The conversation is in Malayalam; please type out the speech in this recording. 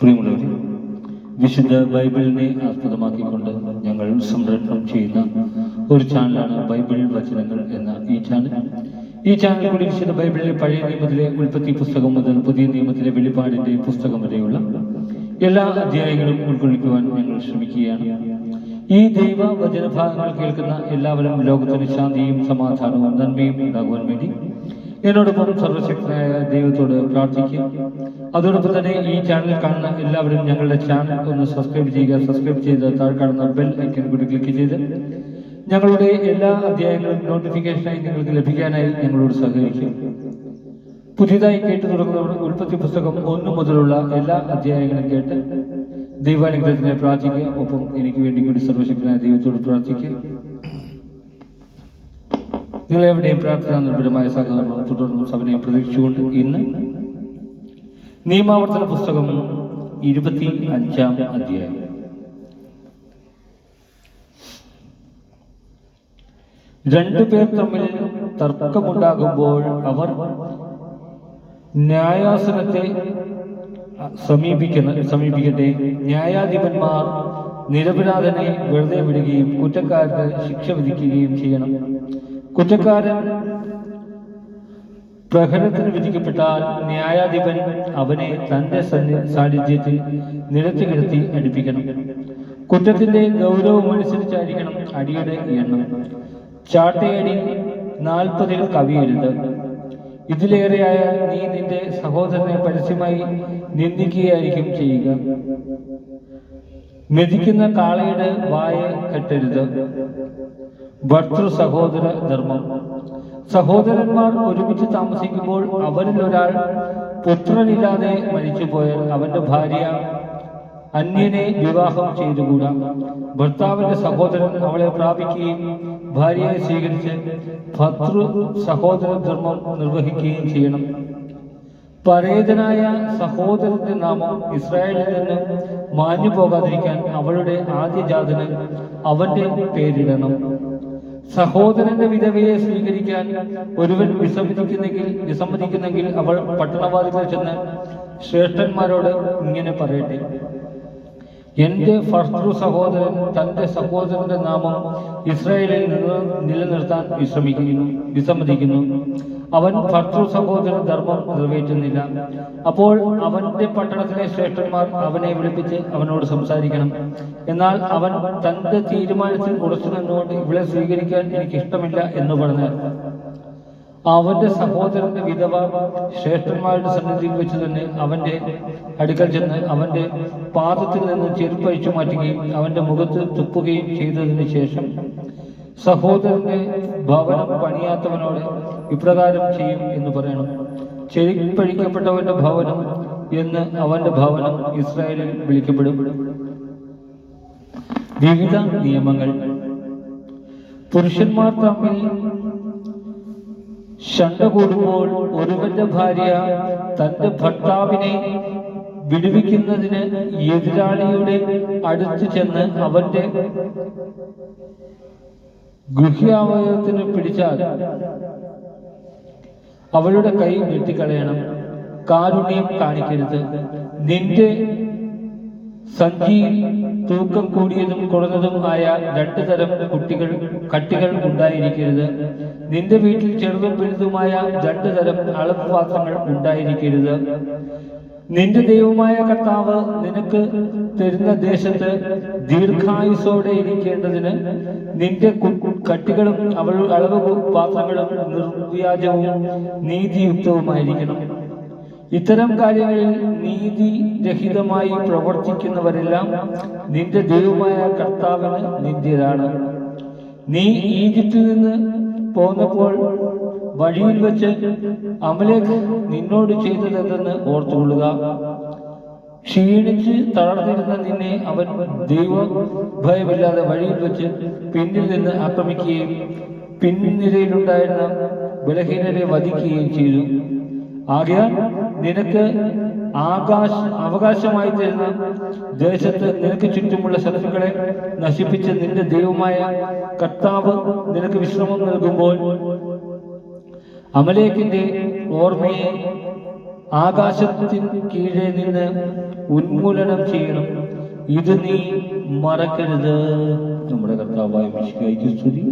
പ്രിയമുള്ളവരെ, വിശുദ്ധ ബൈബിളിനെ ആസ്പദമാക്കിക്കൊണ്ട് ഞങ്ങൾ സംരക്ഷണം ചെയ്യുന്ന ഒരു ചാനലാണ് ബൈബിൾ വചനങ്ങൾ എന്ന ഈ ചാനൽ. ഈ ചാനൽ കൂടി വിശുദ്ധ ബൈബിളിലെ പഴയ നിയമത്തിലെ ഉൽപ്പത്തി പുസ്തകം മുതൽ പുതിയ നിയമത്തിലെ വെളിപ്പാടിന്റെ പുസ്തകം വരെയുള്ള എല്ലാ അധ്യായങ്ങളും ഉൾക്കൊള്ളിക്കുവാൻ ഞങ്ങൾ ശ്രമിക്കുകയാണ്. ഈ ദൈവ വചനഭാഗങ്ങൾ കേൾക്കുന്ന എല്ലാവരും ലോകത്തിന് ശാന്തിയും സമാധാനവും നന്മയും ഉണ്ടാകുവാൻ വേണ്ടി എന്നോടൊപ്പം സർവശക്തനായ ദൈവത്തോട് പ്രാർത്ഥിക്കുക. അതോടൊപ്പം തന്നെ ഈ ചാനൽ കാണുന്ന എല്ലാവരും ഞങ്ങളുടെ ചാനൽ ഒന്ന് സബ്സ്ക്രൈബ് ചെയ്യുക. സബ്സ്ക്രൈബ് ചെയ്ത് താഴെ കാണുന്ന ബെൽ ഐക്കൺ കൂടി ക്ലിക്ക് ചെയ്ത് ഞങ്ങളുടെ എല്ലാ അധ്യായങ്ങളും നോട്ടിഫിക്കേഷനായി നിങ്ങൾക്ക് ലഭിക്കാനായി ഞങ്ങളോട് സഹകരിക്കും. പുതിയതായി കേട്ടു തുടങ്ങുന്നവർ ഉൽപ്പത്തി പുസ്തകം 1 മുതലുള്ള എല്ലാ അധ്യായങ്ങളും കേട്ട് ദൈവാനുഗ്രഹത്തിനെ പ്രാർത്ഥിക്കുക. ഒപ്പം എനിക്ക് വേണ്ടി കൂടി സർവശക്തനായ ദൈവത്തോട് പ്രാർത്ഥിക്കുക. നിങ്ങളെവിടെയും പ്രാർത്ഥന നിർഭരമായ സഹകരണം തുടർന്നും സഭയെ പ്രതീക്ഷിച്ചുകൊണ്ട് ഇന്ന് നിയമാവർത്തന പുസ്തകം 25-ാം അധ്യായം. രണ്ടുപേർ തമ്മിൽ തർക്കമുണ്ടാകുമ്പോൾ അവർ ന്യായാസനത്തെ സമീപിക്കട്ടെ. ന്യായാധിപന്മാർ നിരപരാധനെ വെറുതെ വിടുകയും കുറ്റക്കാരന് ശിക്ഷ വിധിക്കുകയും ചെയ്യണം. കുറ്റക്കാരൻ പ്രഹരത്തിന് വിധിക്കപ്പെട്ടാൽ ന്യായാധിപൻ അവനെ തന്റെ സാന്നിധ്യത്തിൽ നിരത്തി കിടത്തി അടിപ്പിക്കണം. കുറ്റത്തിന്റെ ഗൗരവമനുസരിച്ചായിരിക്കണം അടിയുടെ എണ്ണം. ചാട്ടയടി 40-ൽ കവിയരുത്. ഇതിലേറെയായാൽ നീ നിന്റെ സഹോദരനെ പരസ്യമായി നിന്ദിക്കുകയായിരിക്കും ചെയ്യുക. മെതിക്കുന്ന കാളയുടെ വായ കെട്ടരുത്. ഭർത്തൃ സഹോദര ധർമ്മം. സഹോദരന്മാർ ഒരുമിച്ച് താമസിക്കുമ്പോൾ അവരിൽ ഒരാൾ പുത്രനില്ലാതെ മരിച്ചുപോയാൽ അവന്റെ ഭാര്യ അന്യനെ വിവാഹം ചെയ്തുകൂടാ. ഭർത്താവിന്റെ സഹോദരൻ അവളെ പ്രാപിക്കുകയും ഭാര്യയെ സ്വീകരിച്ച് ഭർത്തൃ സഹോദര ധർമ്മം നിർവഹിക്കുകയും ചെയ്യണം. പരേതനായ സഹോദരന്റെ നാമം ഇസ്രായേലിൽ നിന്ന് മാഞ്ഞു പോകാതിരിക്കാൻ അവളുടെ ആദ്യജാതന് അവന്റെ പേരിടണം. സഹോദരന്റെ വിധവയെ സ്വീകരിക്കാൻ ഒരുവൻ വിസമ്മതിക്കുന്നെങ്കിൽ അവൾ പട്ടണവാതിൽ ചെന്ന് ശ്രേഷ്ഠന്മാരോട് ഇങ്ങനെ പറയട്ടെ: എന്റെ ഭർത്തൃ സഹോദരൻ തന്റെ സഹോദരന്റെ നാമം ഇസ്രായേലിൽ നിലനിർത്താൻ വിസമ്മതിക്കുന്നു. അവൻ ഭർത്തൃ സഹോദര ധർമ്മം നിറവേറ്റുന്നില്ല. അപ്പോൾ അവന്റെ പട്ടണത്തിലെ ശ്രേഷ്ഠന്മാർ അവനെ വിളിപ്പിച്ച് അവനോട് സംസാരിക്കണം. എന്നാൽ അവൻ തന്റെ തീരുമാനത്തിൽ ഉറച്ചു നിന്നുകൊണ്ട് ഇവളെ സ്വീകരിക്കാൻ എനിക്ക് ഇഷ്ടമില്ല എന്ന് പറഞ്ഞാൽ അവന്റെ സഹോദരന്റെ വിധവ ശ്രേഷ്ഠന്മാരുടെ സന്നിധിയിൽ വെച്ച് തന്നെ അവന്റെ അടുക്കൽ ചെന്ന് അവന്റെ പാദത്തിൽ നിന്ന് ചെരുപ്പ് അഴിച്ചു മാറ്റുകയും അവന്റെ മുഖത്ത് തുപ്പുകയും ചെയ്തതിന് ശേഷം സഹോദരന്റെ ഭവനം പണിയാത്തവനോട് ഇപ്രകാരം ചെയ്യും എന്ന് പറയണം: ചെരുപ്പഴിക്കപ്പെട്ടവന്റെ ഭവനം എന്ന് അവന്റെ ഭവനം ഇസ്രായേലിൽ വിളിക്കപ്പെടും. വിവിധ നിയമങ്ങൾ. പുരുഷന്മാർ തമ്മിൽ ശണ്ട കൂടുമ്പോൾ ഒരുവന്റെ ഭാര്യ തന്റെ ഭർത്താവിനെ വിടുവിക്കുന്നതിന് എതിരാളിയുടെ അടുത്ത് ചെന്ന് അവന്റെ ഗുഹ്യാവയവത്തിന് പിടിച്ചാൽ അവളുടെ കൈ വെട്ടിക്കളയണം. കാരുണ്യം കാണിക്കരുത്. നിന്റെ സഞ്ചിയിൽ തൂക്കം കൂടിയതും കുറഞ്ഞതും ആയ 2 തരം കട്ടികൾ ഉണ്ടായിരിക്കരുത്. നിന്റെ വീട്ടിൽ ചെറുതും വലുതുമായ 2 തരം അളവ് പാത്രങ്ങൾ ഉണ്ടായിരിക്കരുത്. നിന്റെ ദൈവമായ കർത്താവ് നിനക്ക് തരുന്ന ദേശത്ത് ദീർഘായുസോടെ ഇരിക്കേണ്ടതിന് നിന്റെ കട്ടികളും അളവ് പാത്രങ്ങളും നിർവ്യാജവും നീതിയുക്തവുമായിരിക്കണം. ഇത്തരം കാര്യങ്ങളിൽ നീതിരഹിതമായി പ്രവർത്തിക്കുന്നവരെല്ലാം നിന്റെ ദൈവമായ കർത്താവിന് നിന്ദ്യരാണ്. നീ ഈജിപ്തിൽ നിന്ന് പോന്നപ്പോൾ വഴിയിൽ വെച്ച് അമലേക്ക് നിന്നോട് ചെയ്തതെന്തെന്ന് ഓർത്തുകൊള്ളുക. ക്ഷീണിച്ച് തളർന്നിരുന്ന നിന്നെ അവൻ ദൈവഭയമില്ലാതെ വഴിയിൽ വെച്ച് പിന്നിൽ നിന്ന് ആക്രമിക്കുകയും പിൻനിരയിലുണ്ടായിരുന്ന ബലഹീനരെ വധിക്കുകയും ചെയ്തു. ആകയാൽ നിനക്ക് അവകാശമായി തരുന്ന ദേശത്ത് നിനക്ക് ചുറ്റുമുള്ള ശത്രുക്കളെ നശിപ്പിച്ച് നിന്റെ ദൈവമായ കർത്താവ് നിനക്ക് വിശ്രമം നൽകുമ്പോൾ അമലേക്കിന്റെ ഓർമ്മയെ ആകാശത്തിന് കീഴെ നിന്ന് ഉന്മൂലനം ചെയ്യണം. ഇത് നീ മറക്കരുത്. നമ്മുടെ കർത്താവായ മിശിഹായ്ക്ക് സ്തുതി.